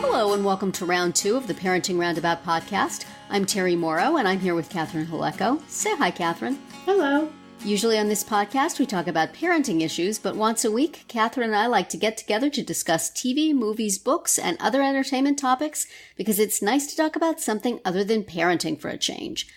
Hello and welcome to round 2 of the Parenting Roundabout podcast. I'm Terri Morrow and I'm here with Catherine Haleko. Say hi, Catherine. Hello. Usually on this podcast we talk about parenting issues, but once a week, Catherine and I like to get together to discuss TV, movies, books, and other entertainment topics because it's nice to talk about something other than parenting for a change.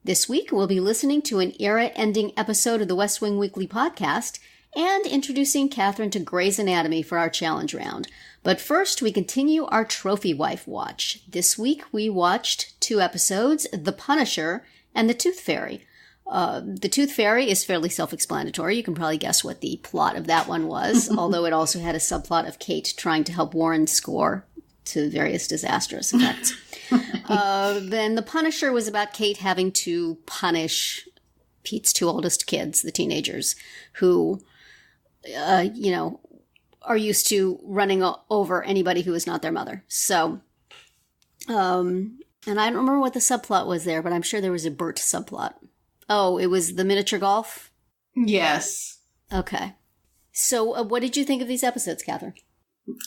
This week we'll be listening to an era-ending episode of the West Wing Weekly podcast and introducing Catherine to Grey's Anatomy for our challenge round. But first, we continue our Trophy Wife watch. This week, we watched 2 episodes, The Punisher and The Tooth Fairy. The Tooth Fairy is fairly self-explanatory. You can probably guess what the plot of that one was, although it also had a subplot of Kate trying to help Warren score to various disastrous effects. Then The Punisher was about Kate having to punish Pete's 2 oldest kids, the teenagers, who, are used to running over anybody who is not their mother. So, and I don't remember what the subplot was there, but I'm sure there was a Bert subplot. Oh, it was the miniature golf? Yes. Okay. So what did you think of these episodes, Catherine?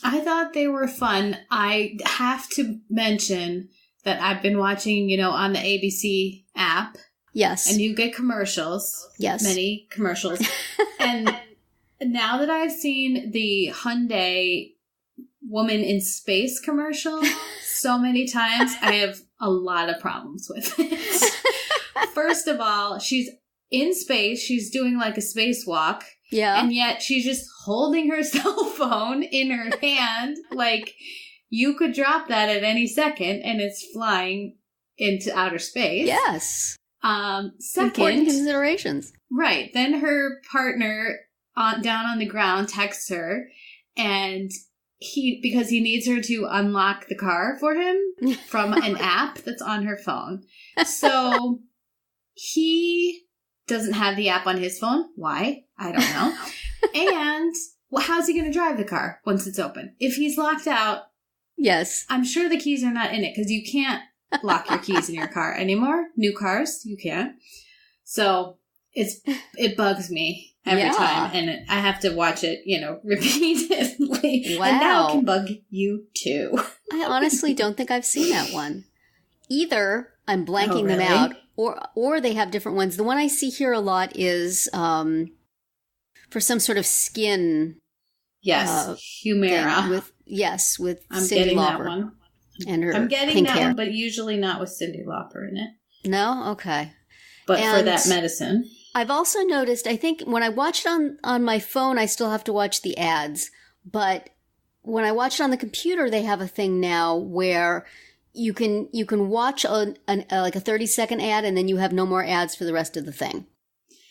I thought they were fun. I have to mention that I've been watching, on the ABC app. Yes. And you get commercials. Yes. Many commercials. And now that I've seen the Hyundai Woman in Space commercial so many times, I have a lot of problems with it. First of all, she's in space. She's doing like a spacewalk. Yeah. And yet she's just holding her cell phone in her hand. Like, you could drop that at any second and it's flying into outer space. Yes. Second. Important considerations. Right. Then her partner down on the ground texts her, and because he needs her to unlock the car for him from an app that's on her phone. So he doesn't have the app on his phone. Why? I don't know. And how's he going to drive the car once it's open? If he's locked out, yes, I'm sure the keys are not in it because you can't lock your keys in your car anymore. New cars, you can't. So it bugs me every time, and I have to watch it, repeatedly. Wow. And now it can bug you too. I honestly don't think I've seen that one. Either I'm blanking them out, or they have different ones. The one I see here a lot is for some sort of skin. Yes, Humira. With I'm Cyndi getting Lauper that one. and her I'm getting pink that hair. one, but usually not with Cyndi Lauper in it. No? Okay. But for that medicine. I've also noticed, I think when I watch it on my phone, I still have to watch the ads. But when I watch it on the computer, they have a thing now where you can watch like a 30-second ad and then you have no more ads for the rest of the thing.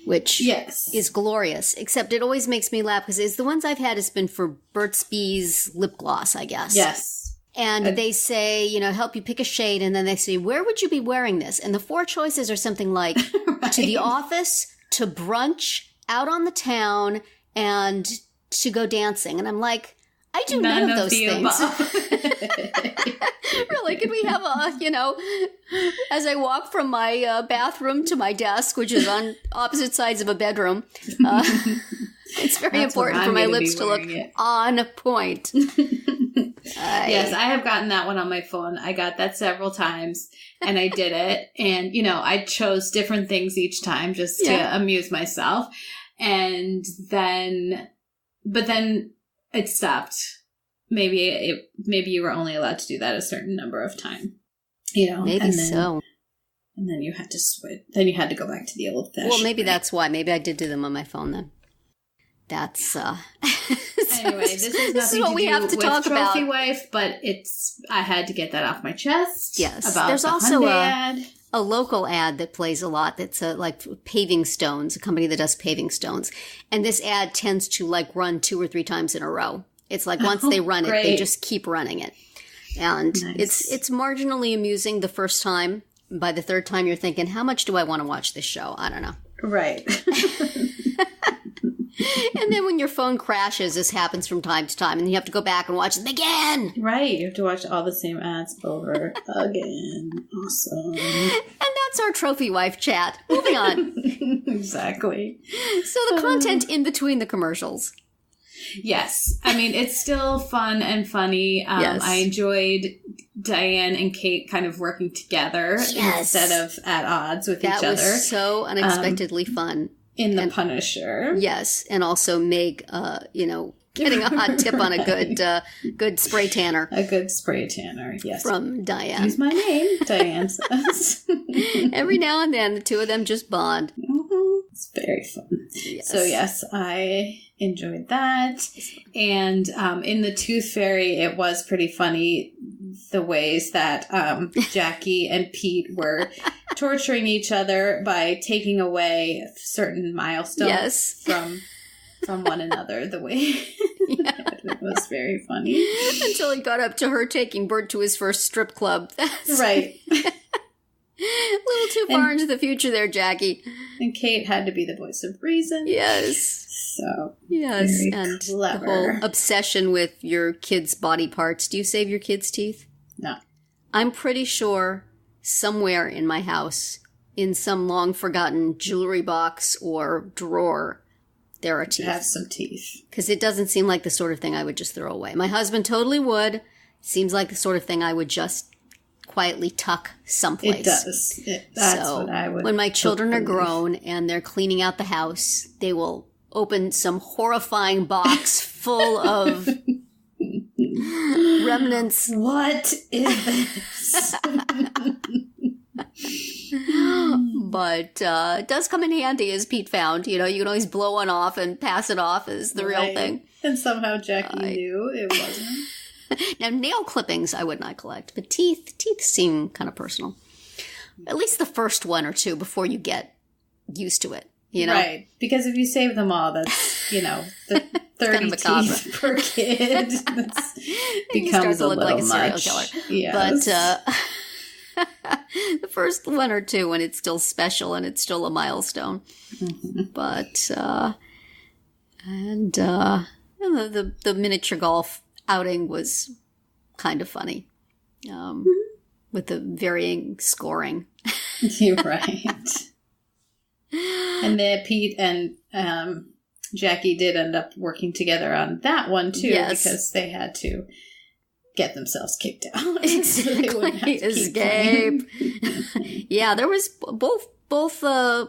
Which is glorious. Except it always makes me laugh because the ones I've had has been for Burt's Bees lip gloss, I guess. Yes. And they say, help you pick a shade. And then they say, where would you be wearing this? And the 4 choices are something like right. To the office, to brunch, out on the town, and to go dancing. And I'm like, I do none of those things. Really, could we have as I walk from my bathroom to my desk, which is on opposite sides of a bedroom, it's very important for my lips to look on point. Yes, I have gotten that one on my phone. I got that several times, and I did it. And, I chose different things each time just to amuse myself. And then it stopped. Maybe you were only allowed to do that a certain number of time. Maybe so. And then you had to switch. Then you had to go back to the old fashioned. Well, maybe that's why. Maybe I did do them on my phone then. That's anyway. This is what we have to talk about. Trophy Wife, but I had to get that off my chest. Yes, about there's the also ad. A local ad that plays a lot. That's like paving stones, a company that does paving stones, and this ad tends to run 2 or 3 times in a row. It's like once they run it, they just keep running it, and it's marginally amusing the first time. By the 3rd time, you're thinking, how much do I want to watch this show? I don't know. Right. And then when your phone crashes, this happens from time to time, and you have to go back and watch it again. Right. You have to watch all the same ads over again. Awesome. And that's our Trophy Wife chat. Moving on. Exactly. So the content in between the commercials. Yes. I mean, it's still fun and funny. Yes. I enjoyed Diane and Kate kind of working together instead of at odds with each other. That was so unexpectedly fun. In The Punisher. Yes. And also Meg, getting a hot tip on a good spray tanner. A good spray tanner, yes. From Diane. Use my name, Diane says. Every now and then, the two of them just bond. Mm-hmm. It's very fun. Yes. So, yes, I enjoyed that. And in The Tooth Fairy, it was pretty funny the ways that Jackie and Pete were torturing each other by taking away certain milestones from one another. The way it was very funny. Until he got up to her taking Bert to his first strip club. Right. A little too far into the future there, Jackie. And Kate had to be the voice of reason. Yes. So, yes, very and clever. The whole obsession with your kids' body parts. Do you save your kids' teeth? No. I'm pretty sure somewhere in my house, in some long-forgotten jewelry box or drawer, there are teeth. Have some teeth. Because it doesn't seem like the sort of thing I would just throw away. My husband totally would. Seems like the sort of thing I would just quietly tuck someplace. It does. That's what I would. When my children are grown and they're cleaning out the house, they will open some horrifying box full of remnants. What is this? But it does come in handy, as Pete found. You can always blow one off and pass it off as the real thing. And somehow Jackie knew it wasn't. Now, nail clippings I would not collect, but teeth seem kind of personal. At least the first one or two before you get used to it, Right. Because if you save them all, that's, the 30 teeth per kid. You start to look like a serial much. killer. Yes. But the first one or two when it's still special and it's still a milestone. Mm-hmm. But, the miniature golf outing was kind of funny, with the varying scoring. You're right. And then Pete and Jackie did end up working together on that one too, because they had to get themselves kicked out. Exactly. Escape. Yeah, there was both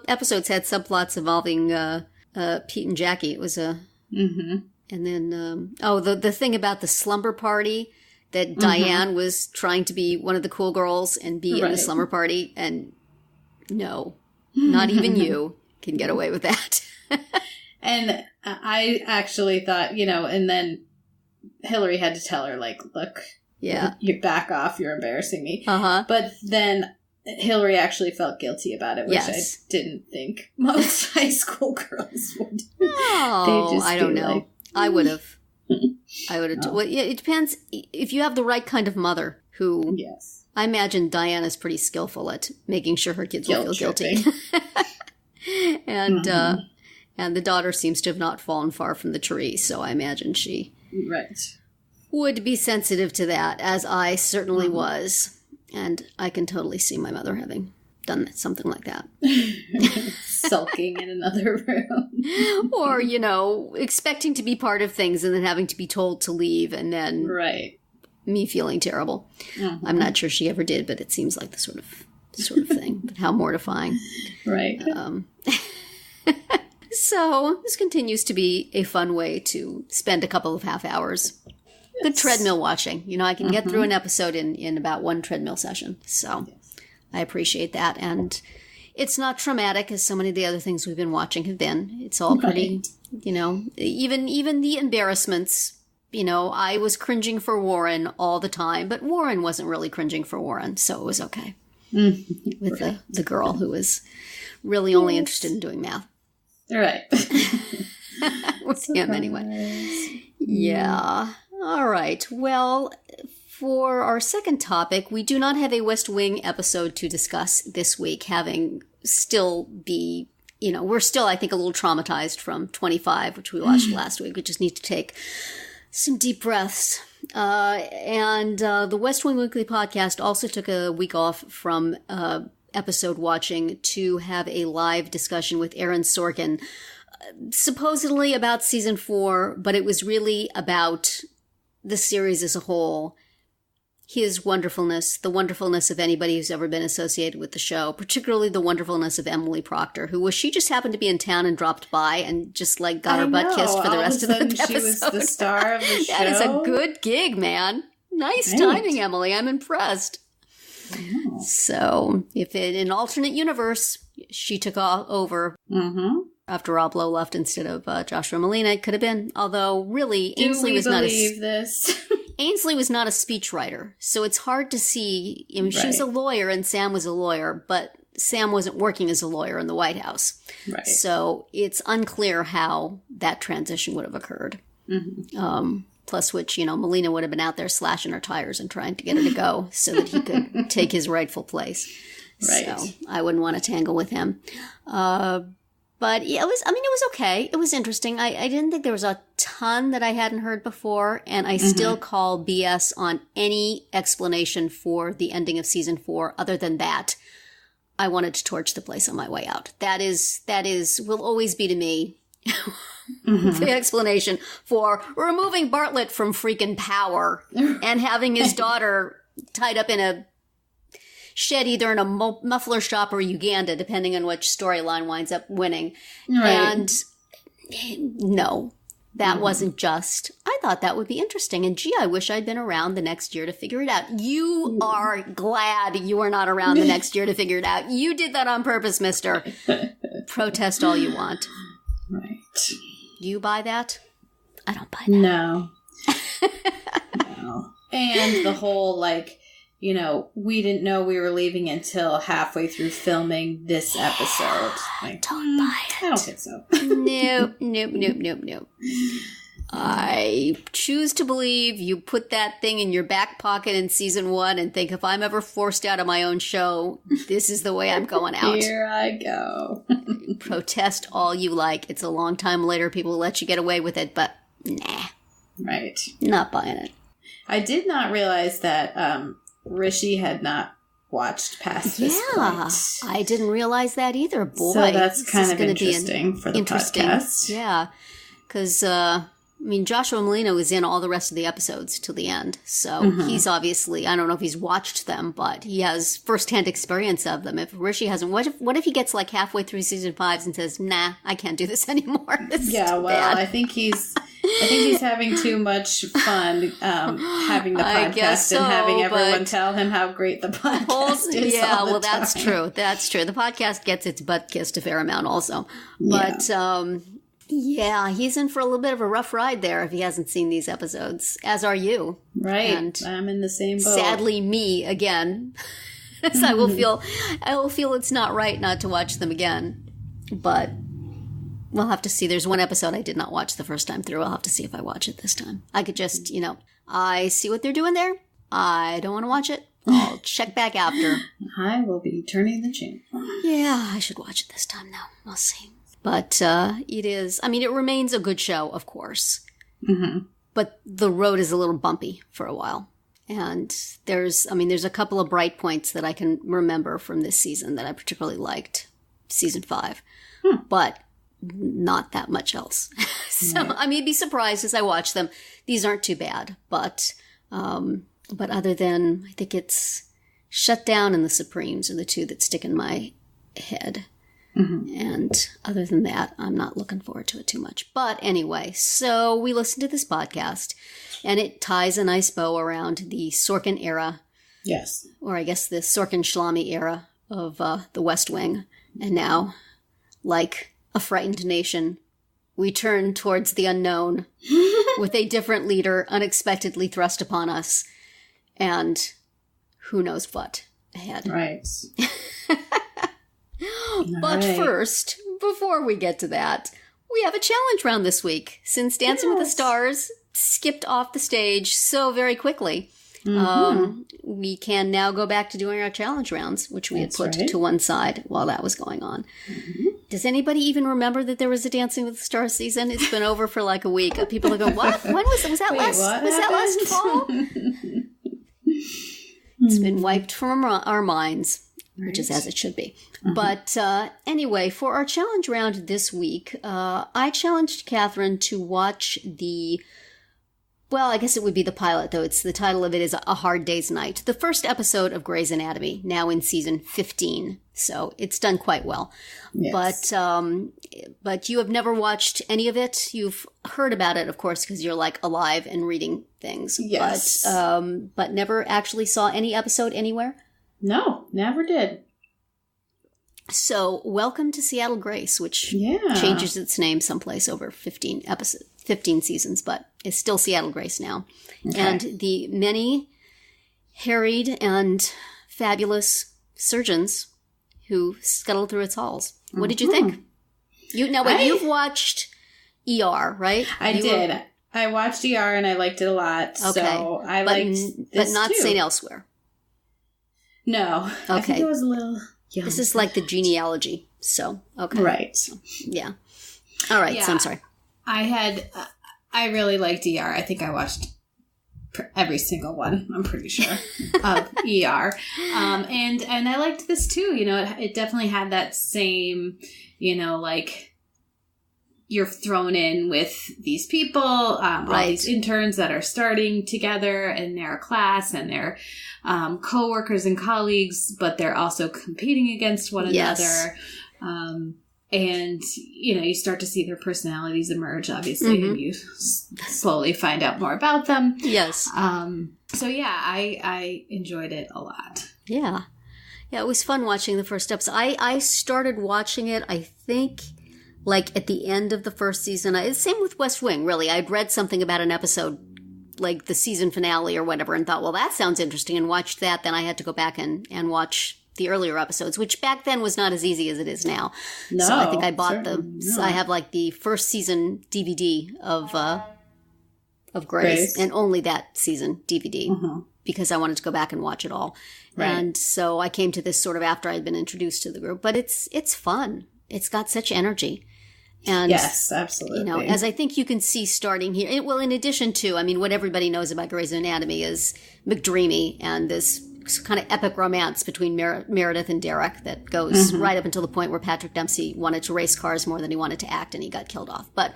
episodes had subplots involving Pete and Jackie. It was a. Mm-hmm. And then, the thing about the slumber party, that Diane was trying to be one of the cool girls and be in the slumber party, and no, not even you can get away with that. And I actually thought, and then Hillary had to tell her, look, you back off, you're embarrassing me. Uh-huh. But then Hillary actually felt guilty about it, which I didn't think most high school girls would. Oh, I don't know. I would have. Well, it depends. If you have the right kind of mother who... Yes. I imagine Diana's pretty skillful at making sure her kids will feel guilty. And the daughter seems to have not fallen far from the tree, so I imagine she would be sensitive to that, as I certainly was. And I can totally see my mother having done something like that. Sulking in another room. Or, expecting to be part of things and then having to be told to leave, and then me feeling terrible. Mm-hmm. I'm not sure she ever did, but it seems like the sort of thing. But how mortifying. Right. So this continues to be a fun way to spend a couple of half hours. Good treadmill watching. I can get through an episode in about one treadmill session. So I appreciate that. And it's not traumatic as so many of the other things we've been watching have been. It's all pretty, even the embarrassments. I was cringing for Warren all the time, but Warren wasn't really cringing for Warren, so it was okay. With the girl who was really only interested in doing math. Right. With him anyway. Yeah. All right. Well, for our second topic, we do not have a West Wing episode to discuss this week, having still be, we're still, I think, a little traumatized from 25, which we watched last week. We just need to take some deep breaths. And the West Wing Weekly podcast also took a week off from episode watching to have a live discussion with Aaron Sorkin supposedly about season 4, but it was really about the series as a whole. His wonderfulness, the wonderfulness of anybody who's ever been associated with the show, particularly the wonderfulness of Emily Proctor, she just happened to be in town and dropped by and just like got her butt kissed for the rest of the episode. She was the star of the show. That is a good gig, man. Nice timing, Emily. I'm impressed. Wow. So, if in an alternate universe, she took over after Rob Lowe left instead of Joshua Malina, it could have been. Although, really, Ainsley was not Ainsley was not a speechwriter, so it's hard to see. I mean, she was a lawyer and Sam was a lawyer, but Sam wasn't working as a lawyer in the White House. Right. So it's unclear how that transition would have occurred. Plus which, Malina would have been out there slashing her tires and trying to get her to go so that he could take his rightful place. Right. So I wouldn't want to tangle with him. But yeah, it was okay. It was interesting. I didn't think there was a ton that I hadn't heard before, and I still call BS on any explanation for the ending of season 4. Other than that, I wanted to torch the place on my way out. That will always be to me the explanation for removing Bartlett from freaking power and having his daughter tied up in a shed either in a muffler shop or Uganda, depending on which storyline winds up winning. Right. And no, that wasn't just. I thought that would be interesting. And gee, I wish I'd been around the next year to figure it out. You are glad you were not around the next year to figure it out. You did that on purpose, mister. Protest all you want. Right. You buy that? I don't buy that. No. No. And the whole, we didn't know we were leaving until halfway through filming this episode. Don't buy it. I don't think so. Nope. I choose to believe you put that thing in your back pocket in season 1 and think if I'm ever forced out of my own show, this is the way I'm going out. Here I go. Protest all you like. It's a long time later. People will let you get away with it, but nah. Right. Not buying it. I did not realize that Rishi had not watched past this point. I didn't realize that either. Boy, so that's kind of interesting for the podcast. Yeah, because Joshua Malina was in all the rest of the episodes till the end, so he's obviously, I don't know if he's watched them, but he has firsthand experience of them. If Rishi hasn't, what if he gets like halfway through season 5 and says, "Nah, I can't do this anymore." This bad. I think he's having too much fun having the podcast and having everyone tell him how great the podcast is. Yeah, well, that's true. That's true. The podcast gets its butt kissed a fair amount also. But, yeah, he's in for a little bit of a rough ride there if he hasn't seen these episodes, as are you. Right. And I'm in the same boat. Sadly, me again. So I will feel it's not right not to watch them again. But we'll have to see. There's one episode I did not watch the first time through. I'll have to see if I watch it this time. I could just, I see what they're doing there. I don't want to watch it. I'll check back after. I will be turning the channel. Yeah, I should watch it this time now. We'll see. But it is, it remains a good show, of course. But the road is a little bumpy for a while. And there's a couple of bright points that I can remember from this season that I particularly liked. Season 5. But not that much else. So I may be surprised as I watch them. These aren't too bad. But other than, I think it's Shut Down and The Supremes are the two that stick in my head. And other than that, I'm not looking forward to it too much. But anyway, so we listened to this podcast, and it ties a nice bow around the Sorkin era. Yes. Or I guess the Sorkin-Schlamy era of the West Wing. And now, like a frightened nation, we turn towards the unknown with a different leader unexpectedly thrust upon us. And who knows what ahead. Right. But first, before we get to that, we have a challenge round this week. Since Dancing with the Stars skipped off the stage so very quickly, we can now go back to doing our challenge rounds, which we had put to one side while that was going on. Does anybody even remember that there was a Dancing with the Stars season? It's been over for like a week. People are going, what? When was that? Was that last fall? It's been wiped from our minds. Which is as it should be. But anyway, for our challenge round this week, I challenged Catherine to watch well, I guess it would be the pilot, though. The title of it is A Hard Day's Night. The first episode of Grey's Anatomy, now in season 15. So it's done quite well. Yes. But you have never watched any of it. You've heard about it, of course, because you're like alive and reading things. Yes. But never actually saw any episode anywhere? No, never did. So welcome to Seattle Grace, which changes its name someplace over 15 seasons, but it's still Seattle Grace now. Okay. And the many harried and fabulous surgeons who scuttled through its halls. What did you think? You've watched ER, right? I did. I watched ER and I liked it a lot. Okay. So I liked this but not too. St. Elsewhere. No. Okay. I think it was a little young. This is like the genealogy. So, okay. Right. So, yeah. All right. Yeah. So I'm sorry. I really liked ER. I think I watched every single one, I'm pretty sure, of ER. And I liked this too. It definitely had that same, like you're thrown in with these people, all these interns that are starting together in their class and they're co-workers and colleagues, but they're also competing against one another. And, you start to see their personalities emerge, obviously, and you slowly find out more about them. Yes. So, yeah, I enjoyed it a lot. Yeah. Yeah, it was fun watching the first episode. I started watching it, I think, like at the end of the first season. Same with West Wing, really. I'd read something about an episode, like the season finale or whatever, and thought, well, that sounds interesting, and watched that. Then I had to go back and watch the earlier episodes, which back then was not as easy as it is now. No, so I think I bought I have like the first season DVD of Grace, and only that season DVD because I wanted to go back and watch it all. Right. And so I came to this sort of after I'd been introduced to the group, but it's fun. It's got such energy. And, yes, absolutely. As I think you can see starting here, well, in addition to, what everybody knows about Grey's Anatomy is McDreamy and this kind of epic romance between Meredith and Derek that goes right up until the point where Patrick Dempsey wanted to race cars more than he wanted to act and he got killed off. But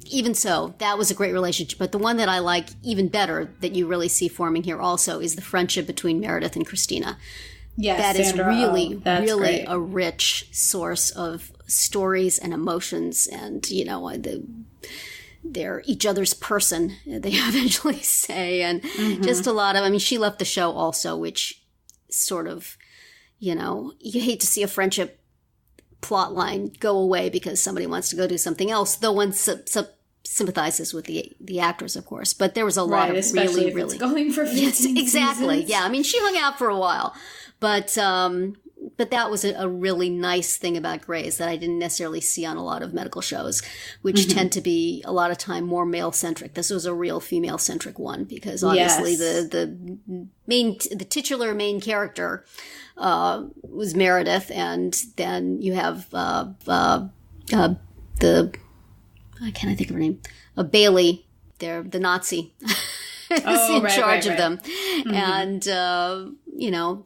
even so, that was a great relationship. But the one that I like even better that you really see forming here also is the friendship between Meredith and Christina. Yes, that Sandra, is really great. A rich source of stories and emotions and, they're each other's person, they eventually say. And just a lot of, she left the show also, which sort of, you hate to see a friendship plot line go away because somebody wants to go do something else, though one sympathizes with the actors, of course. But there was a lot of especially really, if it's going for 15 yes, exactly. seasons. Yeah, she hung out for a while. But that was a really nice thing about Grey's that I didn't necessarily see on a lot of medical shows, which tend to be a lot of time more male-centric. This was a real female-centric one because obviously the titular main character was Meredith, and then you have I can't think of her name, Bailey, the Nazi. in charge of them. And, the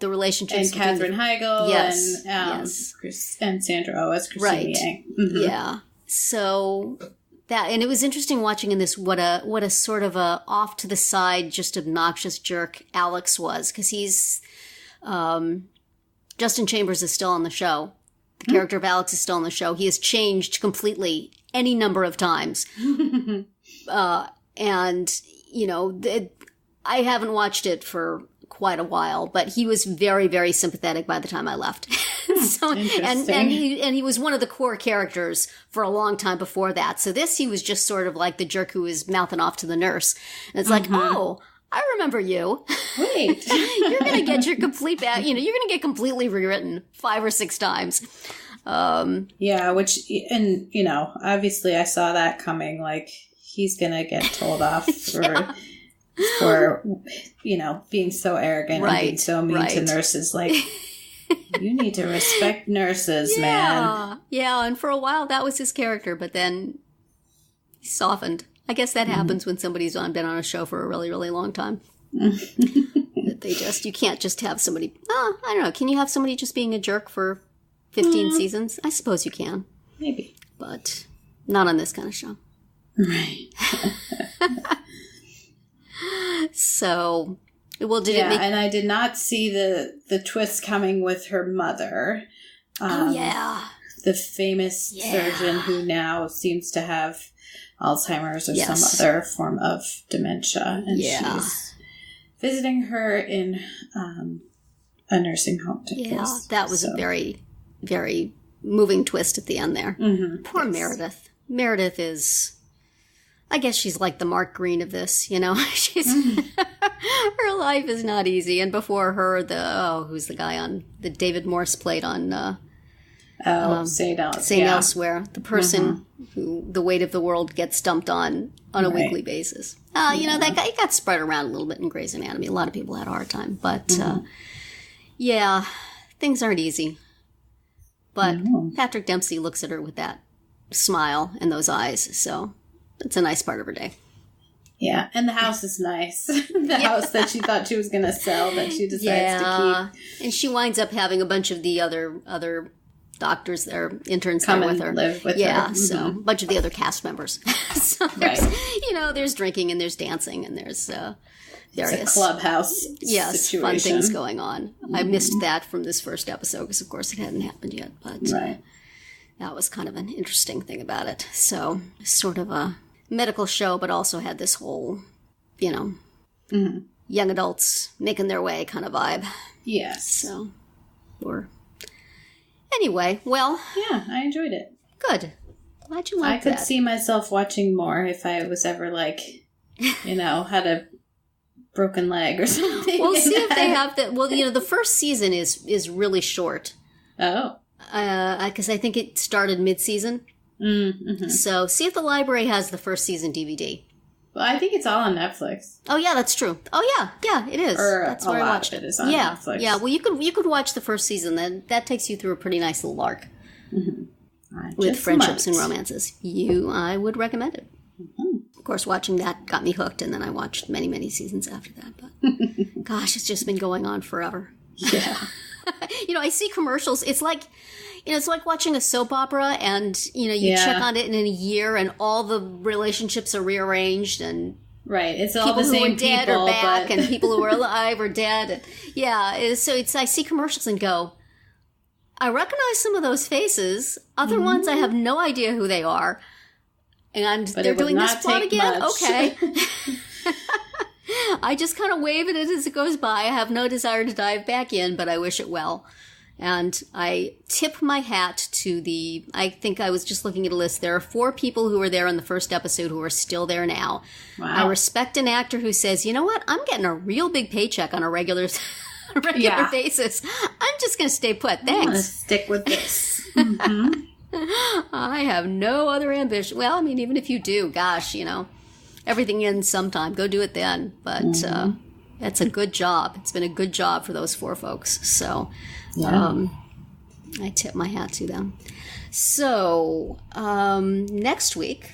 relationships. And Katherine Heigl. Yes. And Sandra Oh as Christine Yang. Yeah. So that, and it was interesting watching in this what a sort of a off to the side, just obnoxious jerk Alex was, because he's, Justin Chambers is still on the show. The character of Alex is still on the show. He has changed completely any number of times. And, I haven't watched it for quite a while, but he was very, very sympathetic by the time I left. So, and he was one of the core characters for a long time before that. So he was just sort of like the jerk who was mouthing off to the nurse. And it's like, oh, I remember you. Wait. You're going to get your complete you're going to get completely rewritten 5 or 6 times. Yeah, obviously I saw that coming, like, he's going to get told off for being so arrogant and being so mean to nurses. Like, you need to respect nurses, man. Yeah, and for a while that was his character, but then he softened. I guess that happens when somebody's been on a show for a really, really long time. That you can't just have somebody, I don't know, can you have somebody just being a jerk for 15 seasons? I suppose you can. Maybe. But not on this kind of show. Right. So, well, did it make... and I did not see the twist coming with her mother. The famous surgeon who now seems to have Alzheimer's or some other form of dementia. And she's visiting her in a nursing home. That was a very, very moving twist at the end there. Mm-hmm. Poor Meredith. Meredith is... I guess she's like the Mark Green of this, you know? She's her life is not easy. And before her, who's the guy on the David Morse played on St. Elsewhere. The person who the weight of the world gets dumped on a weekly basis. You know, that guy got spread around a little bit in Grey's Anatomy. A lot of people had a hard time. But, things aren't easy. But Patrick Dempsey looks at her with that smile and those eyes, so... It's a nice part of her day. Yeah, and the house is nice. The house that she thought she was going to sell that she decides to keep. And she winds up having a bunch of the other doctors there, interns come there and with her. Live with her. Yeah, so a bunch of the other cast members. So there's drinking and there's dancing and there's various... It's a clubhouse situation. Fun things going on. I missed that from this first episode because, of course, it hadn't happened yet. But that was kind of an interesting thing about it. So, sort of a medical show, but also had this whole, young adults making their way kind of vibe. Yes. So, anyway, well. Yeah, I enjoyed it. Good. Glad you liked that. I could see myself watching more if I was ever had a broken leg or something. We'll see if they have that. Well, the first season is really short. Oh. Because I think it started mid-season. Mm-hmm. So, see if the library has the first season DVD. Well, I think it's all on Netflix. Oh, yeah, that's true. Oh, yeah, it is. That's where I watched it. Is on Netflix. Yeah, well, you could watch the first season. Then that takes you through a pretty nice little arc with friendships and romances. I would recommend it. Mm-hmm. Of course, watching that got me hooked, and then I watched many, many seasons after that. But gosh, it's just been going on forever. Yeah. I see commercials. It's like, it's like watching a soap opera and, you check on it in a year and all the relationships are rearranged and right. It's all the same people who are dead people, are back and people who are alive are dead. And, so I see commercials and go, I recognize some of those faces. Other ones, I have no idea who they are. And they're doing this plot again? Much. Okay. I just kind of wave at it as it goes by. I have no desire to dive back in, but I wish it well. And I tip my hat to I think I was just looking at a list. There are 4 people who were there in the first episode who are still there now. Wow. I respect an actor who says, you know what? I'm getting a real big paycheck on a regular basis. I'm just going to stay put. Thanks. I'm going to stick with this. Mm-hmm. I have no other ambition. Well, I mean, even if you do, gosh, everything ends sometime. Go do it then. But that's a good job. It's been a good job for those 4 folks. So I tip my hat to them. So next week,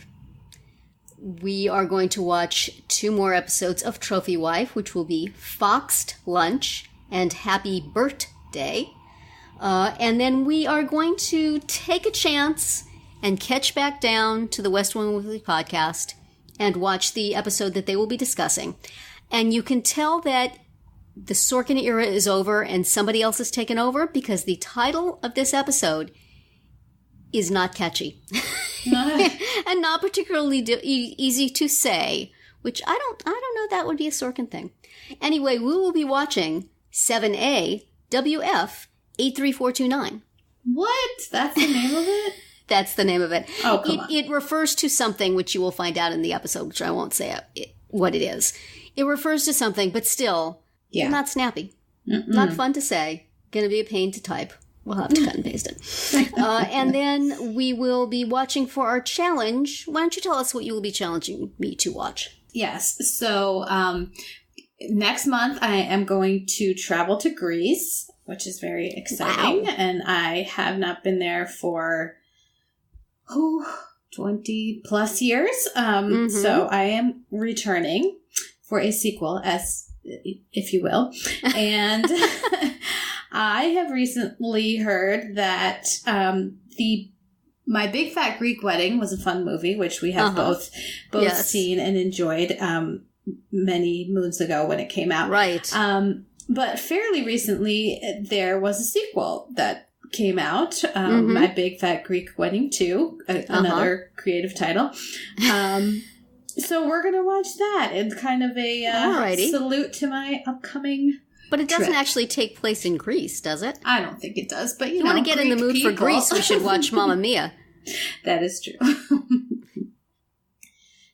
we are going to watch 2 more episodes of Trophy Wife, which will be Foxed Lunch and Happy Birthday. And then we are going to take a chance and catch back down to the West Wing Weekly podcast and watch the episode that they will be discussing. And you can tell that the Sorkin era is over and somebody else has taken over because the title of this episode is not catchy. And not particularly easy to say, which I don't know that would be a Sorkin thing. Anyway, we will be watching 7A WF 83429. What? That's the name of it? That's the name of it. Oh, come on. It refers to something which you will find out in the episode, which I won't say what it is. It refers to something, but still, not snappy. Not fun to say. Going to be a pain to type. We'll have to cut and paste it. And then we will be watching for our challenge. Why don't you tell us what you will be challenging me to watch? Yes. So next month I am going to travel to Greece, which is very exciting. Wow. And I have not been there for 20 plus years. So I am returning for a sequel, as if you will. And I have recently heard that My Big Fat Greek Wedding was a fun movie, which we have both yes. seen and enjoyed many moons ago when it came out. Right. But fairly recently, there was a sequel that came out, My Big Fat Greek Wedding 2, another creative title. So we're going to watch that. It's kind of a salute to my upcoming But it doesn't actually take place in Greece, does it? I don't think it does. But, if you want to get in the mood for Greece, we should watch Mamma Mia. That is true.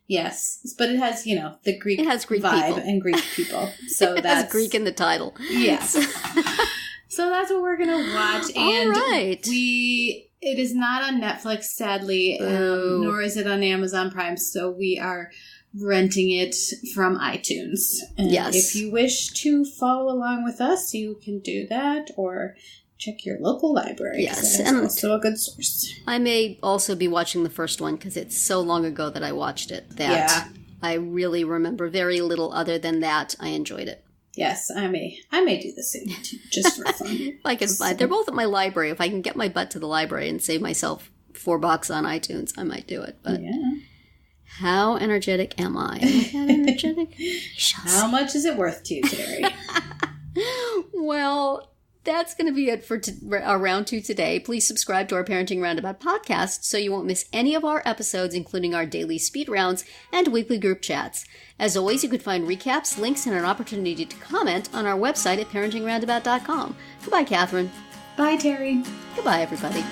Yes. But it has, the Greek, vibe people. And Greek people. So it has Greek in the title. Yes. So that's what we're going to watch. And all right. It is not on Netflix, sadly, nor is it on Amazon Prime. So we are renting it from iTunes. And yes. if you wish to follow along with us, you can do that, or check your local library. Yes, and also a good source. I may also be watching the first one because it's so long ago that I watched it that I really remember very little other than that I enjoyed it. Yes, I may do the same too, just for fun. If I can find, they're both at my library. If I can get my butt to the library and save myself $4 on iTunes, I might do it. But how energetic am I? Am I that energetic? How much is it worth to you, Terri? Well, that's going to be it for our round 2 today. Please subscribe to our Parenting Roundabout podcast so you won't miss any of our episodes, including our daily speed rounds and weekly group chats. As always, you can find recaps, links, and an opportunity to comment on our website at parentingroundabout.com. Goodbye, Catherine. Bye, Terri. Goodbye, everybody.